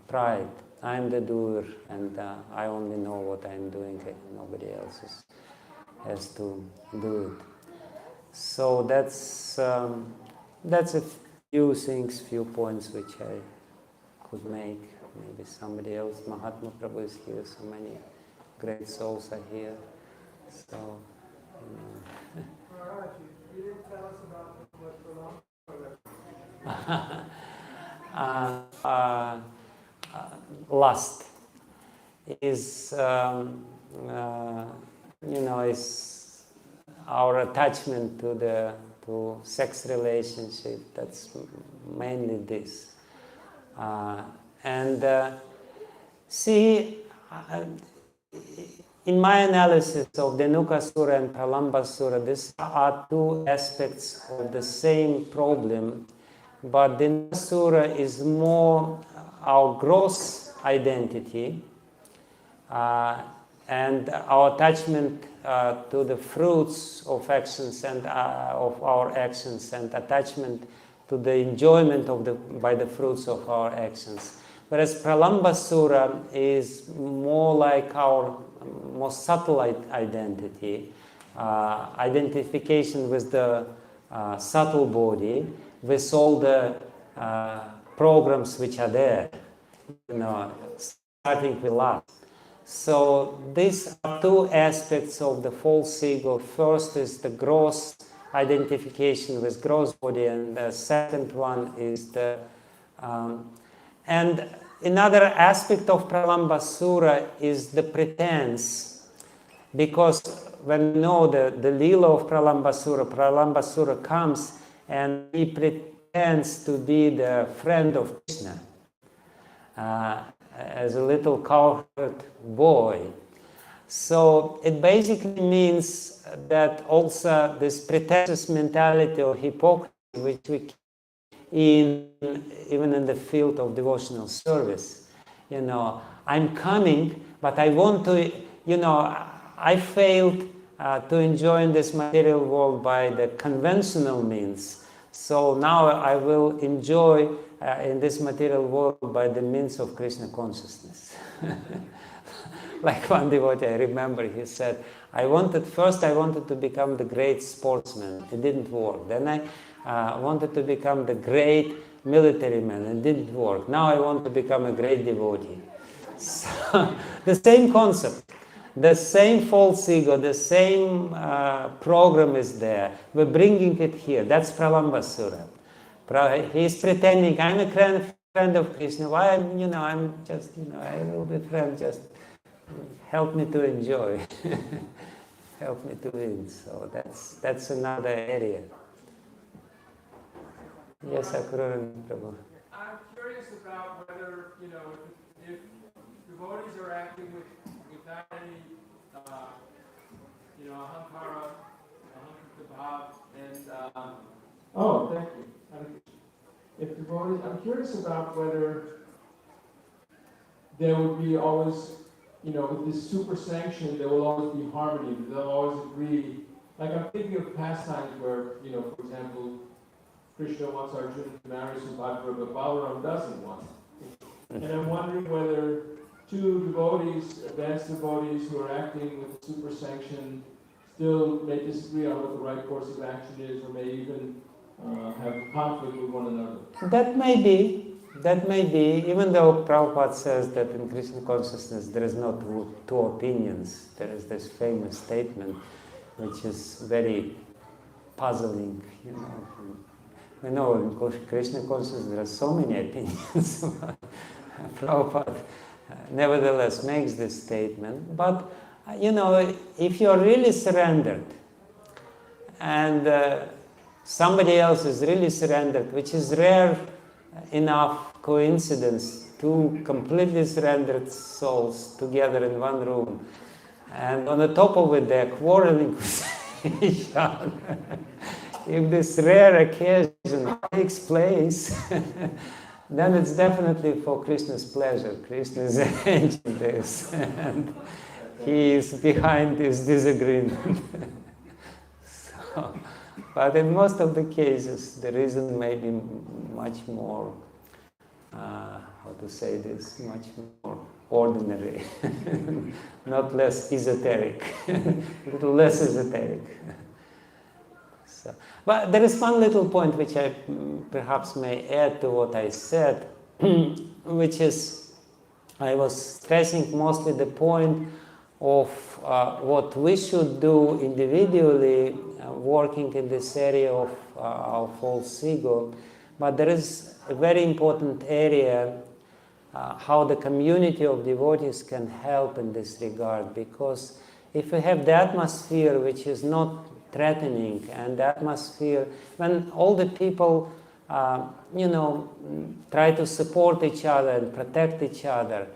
pride. I'm the doer, and I only know what I'm doing, and nobody else has to do it. So that's a few things, few points which I could make maybe somebody else. Mahatma Prabhu is here, so many great souls are here. So,
Maharaj, you didn't tell us about what
lust is, is our attachment to sex relationship. That's mainly this. See, in my analysis of the Nukasura and Pralambasura, these are two aspects of the same problem, but the Nukasura is more our gross identity and our attachment to the fruits of actions and of our actions, and attachment to the enjoyment of by the fruits of our actions. Whereas Pralambasura is more like our most subtle identity, identification with the subtle body, with all the programs which are there, starting with lust. So these are two aspects of the false ego. First is the gross identification with gross body, and the second one is the and another aspect of Pralambasura is the pretense, because when we know the Leela of Pralambasura comes and he pretends to be the friend of Krishna as a little cowherd boy. So it basically means that also this pretentious mentality or hypocrisy which we even in the field of devotional service. I'm coming, but I want to, I failed to enjoy in this material world by the conventional means. So now I will enjoy in this material world by the means of Krishna consciousness. Like one devotee, I remember, he said, first I wanted to become the great sportsman. It didn't work. Then I wanted to become the great military man. It didn't work. Now I want to become a great devotee. So, the same concept, the same false ego, the same program is there. We're bringing it here. That's Pralambasura. He's pretending, I'm a friend of Krishna. Why? I'm just, I will be friend. Just help me to enjoy. Help me to win. So that's another area. Yes, Akurana Prabhu.
I'm curious about whether, if devotees are acting without any, ahankara, ahankara, and, oh, thank you. If devotees, I'm curious about whether there would be always, with this super sanction, there will always be harmony. They'll always agree. Like I'm thinking of pastimes where, for example, Krishna wants Arjuna to marry Subhadra, but Balaram doesn't want it. And I'm wondering whether two devotees, advanced devotees who are acting with super sanction, still may disagree on what the right course of action is, or may even have conflict with one another.
That may be, even though Prabhupada says that in Krishna consciousness there is no two opinions. There is this famous statement which is very puzzling, We know in Krishna consciousness there are so many opinions. Prabhupada nevertheless makes this statement. But, if you're really surrendered and somebody else is really surrendered, which is rare enough coincidence, two completely surrendered souls together in one room, and on the top of it they're quarreling with each other. If this rare occasion takes place, then it's definitely for Krishna's pleasure. Krishna is arranging this, and he is behind this disagreement. But in most of the cases, the reason may be much more, much more ordinary, not less esoteric, a little less esoteric. But there is one little point which I perhaps may add to what I said, which is I was stressing mostly the point of what we should do individually, working in this area of our false ego. But there is a very important area, how the community of devotees can help in this regard. Because if we have the atmosphere which is not threatening, and the atmosphere, when all the people try to support each other and protect each other,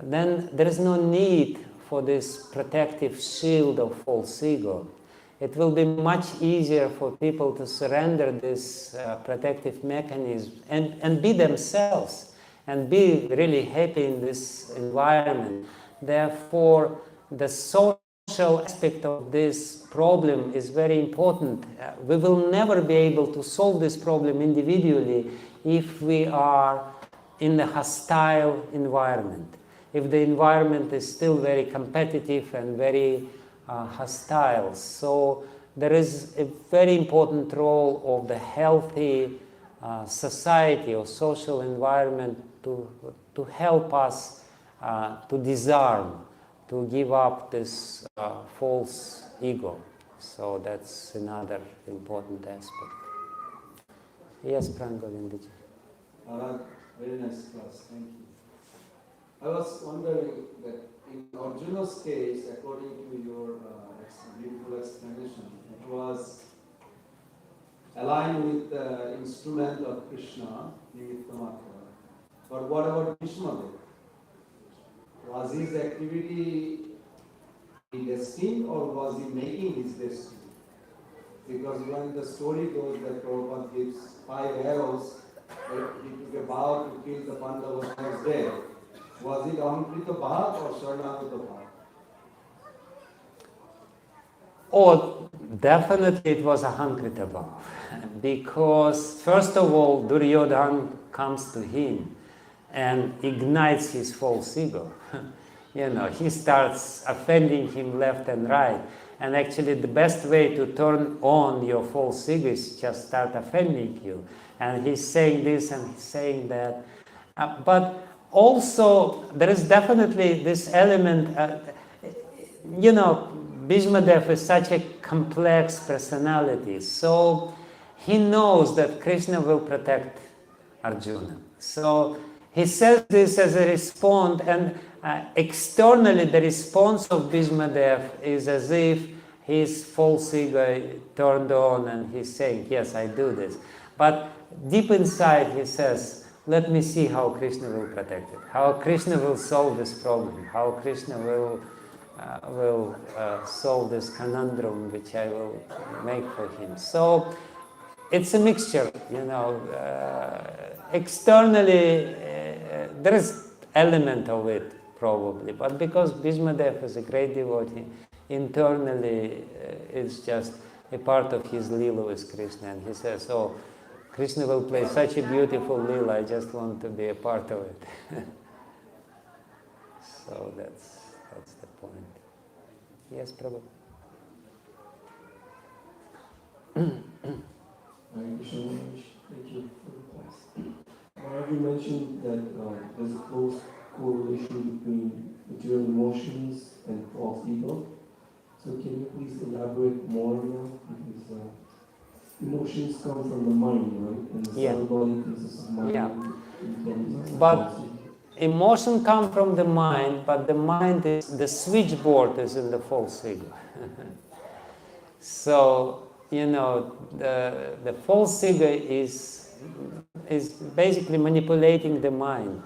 then there is no need for this protective shield of false ego. It will be much easier for people to surrender this protective mechanism and be themselves and be really happy in this environment. Therefore, the social aspect of this problem is very important. We will never be able to solve this problem individually if we are in a hostile environment. If the environment is still very competitive and very hostile. So there is a very important role of the healthy society or social environment to help us to disarm, to give up this false ego. So that's another important aspect. Yes, Prangovindaji.
Very nice class, thank you. I was wondering that in Arjuna's case, according to your beautiful explanation, it was aligned with the instrument of Krishna, Nimitta-matra. But what about Bhishma? Was his activity destined or was he making his destiny? Because when the story goes that Prabhupada gives 5 arrows, he took a vow to kill the Pandavas next day. Was it Amrita Bhav or Sharanagata Bhav?
Oh, definitely it was Ahankrita Bhav. Because first of all, Duryodhana comes to him and ignites his false ego. He starts offending him left and right. And actually the best way to turn on your false ego is just start offending you. And he's saying this and he's saying that. But also, there is definitely this element, Bhishmadev is such a complex personality. So he knows that Krishna will protect Arjuna. So he says this as a response, and externally the response of Bhishmadev is as if his false ego turned on and he's saying, yes, I do this. But deep inside he says, let me see how Krishna will protect it, how Krishna will solve this problem, how Krishna will solve this conundrum which I will make for him. So it's a mixture, externally there is element of it probably, but because Bhishmadev is a great devotee, internally it's just a part of his lila with Krishna, and he says, oh, Krishna will play such a beautiful lila, I just want to be a part of it. So that's the point. Yes, Prabhu.
Thank you for the class. You mentioned that there's a close correlation between material emotions and false ego. So can you please elaborate more on that? Because emotions come from the mind, right? And the subtle body consists of mind.
Yeah. But emotion comes from the mind, but the mind is, the switchboard is in the false ego. So, the false ego is basically manipulating the mind,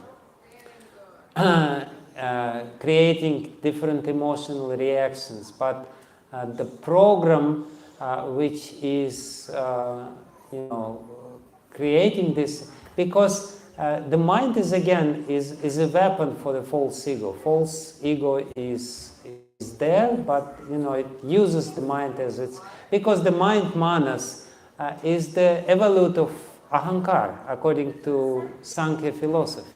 creating different emotional reactions. But the program which is, creating this, because the mind is again is a weapon for the false ego. False ego is there, but it uses the mind as its, because the mind manas is the evolute of ahankar according to Sankhya philosophy.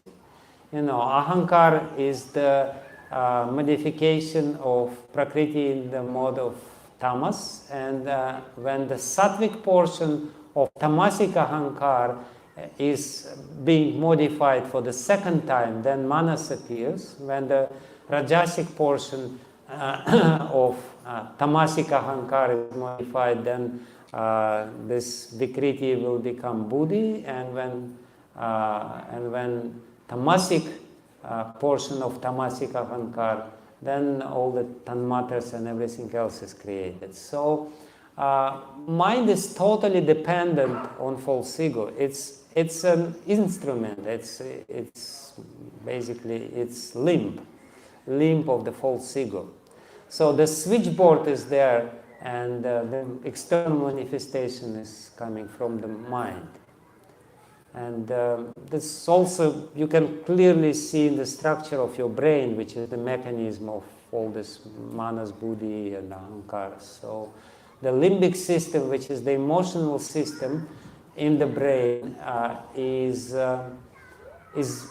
Ahankar is the modification of prakriti in the mode of tamas, and when the sattvic portion of tamasic ahankar is being modified for the second time, then manas appears. When the rajasic portion of tamasic ahankara is modified, then this vikriti will become buddhi, and when tamasic portion of tamasic ahankara, then all the tanmatras and everything else is created. So mind is totally dependent on false ego. It's an instrument. It's basically it's limb of the false ego. So the switchboard is there, and the external manifestation is coming from the mind. And this also, you can clearly see in the structure of your brain, which is the mechanism of all this manas, buddhi, and ahankara. So the limbic system, which is the emotional system in the brain, is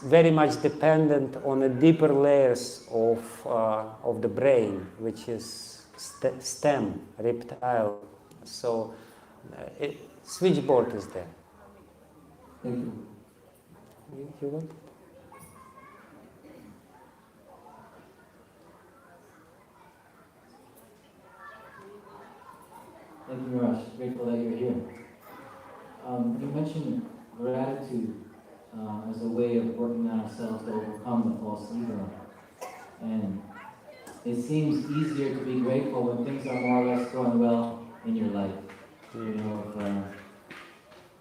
very much dependent on the deeper layers of the brain, which is stem, reptile. So switchboard is there.
Thank you.
You want?
Thank you, Raj. Grateful that you're here. You mentioned gratitude as a way of working on ourselves to overcome the false ego. And it seems easier to be grateful when things are more or less going well in your life. You know, if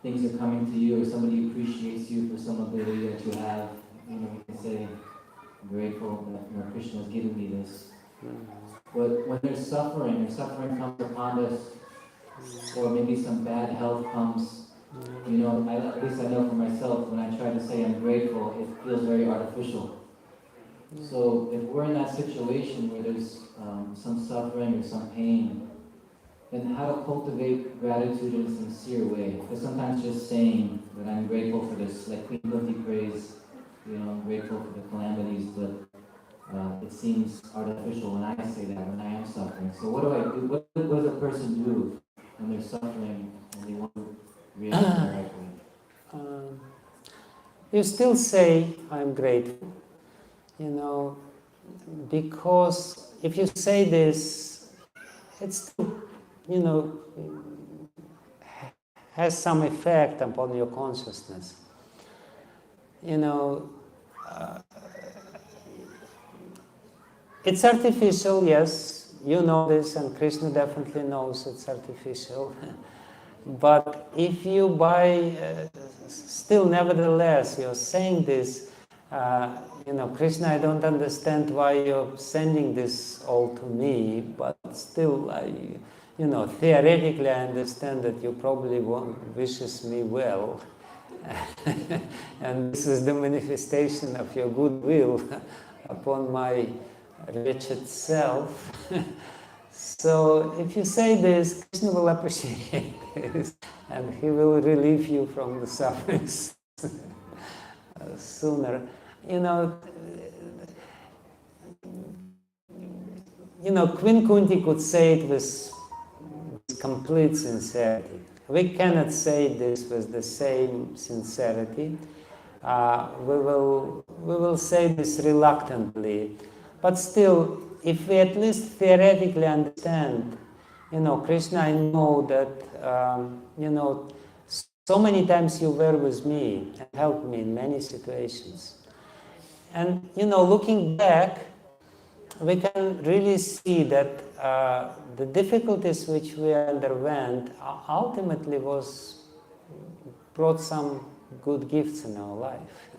things are coming to you or somebody appreciates you for some ability that you have, you know, you can say, I'm grateful that Krishna has given me this. But when there's suffering, or suffering comes upon us, or maybe some bad health comes, you know, at least I know for myself, when I try to say I'm grateful, it feels very artificial. So if we're in that situation where there's some suffering or some pain, then how to cultivate gratitude in a sincere way. Because sometimes just saying that I'm grateful for this, like Queen Bhakti prays, you know, I'm grateful for the calamities, but it seems artificial when I say that, when I am suffering. So what do I do? What does a person do when they're suffering and they want to react correctly?
You still say, I'm grateful, you know, because if you say this, it's, you know, has some effect upon your consciousness. You know, it's artificial, yes, you know this, and Krishna definitely knows it's artificial. But if you still nevertheless, you're saying this, you know, Krishna, I don't understand why you're sending this all to me, but still, you know, theoretically I understand that you probably wishes me well. And this is the manifestation of your goodwill upon my wretched self. So if you say this, Krishna will appreciate this, and he will relieve you from the sufferings sooner. You know, Queen Kunti could say it with complete sincerity. We cannot say this with the same sincerity. We will say this reluctantly, but still, if we at least theoretically understand, you know, Krishna, I know that, you know, so many times you were with me and helped me in many situations. And, you know, looking back, we can really see that the difficulties which we underwent ultimately brought some good gifts in our life.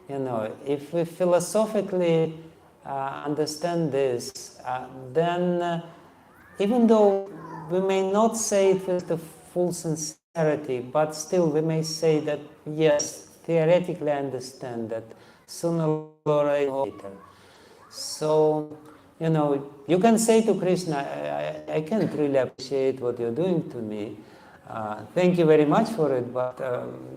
You know, if we philosophically understand this, then even though we may not say it with the full sincerity, but still we may say that, yes, theoretically I understand that sooner or later. So, you know, you can say to Krishna, I can't really appreciate what you're doing to me. Thank you very much for it, but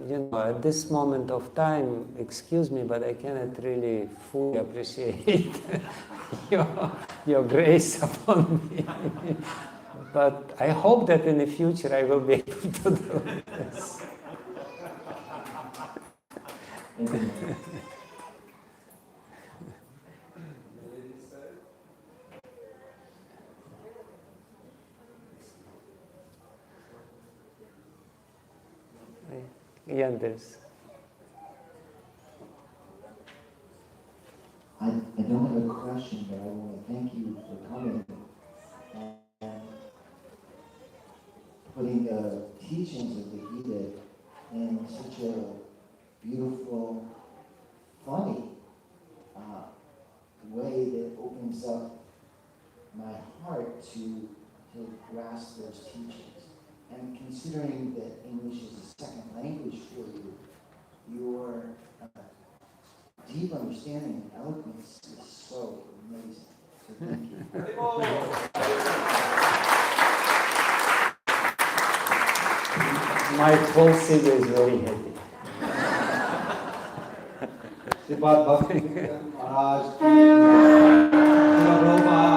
you know, at this moment of time, excuse me, but I cannot really fully appreciate your grace upon me. But I hope that in the future I will be able to do this.
Thank you.
Yanders.
I don't have a question, but I want to thank you for coming and putting the teachings of the Gita in such a beautiful, funny way that opens up my heart to grasp those teachings. And considering that English is a second language for you, your deep understanding and eloquence is so amazing. So thank you.
My 12th seater is very heavy.
Sripad Bhakti Maharaj ki, Srila Prabhupada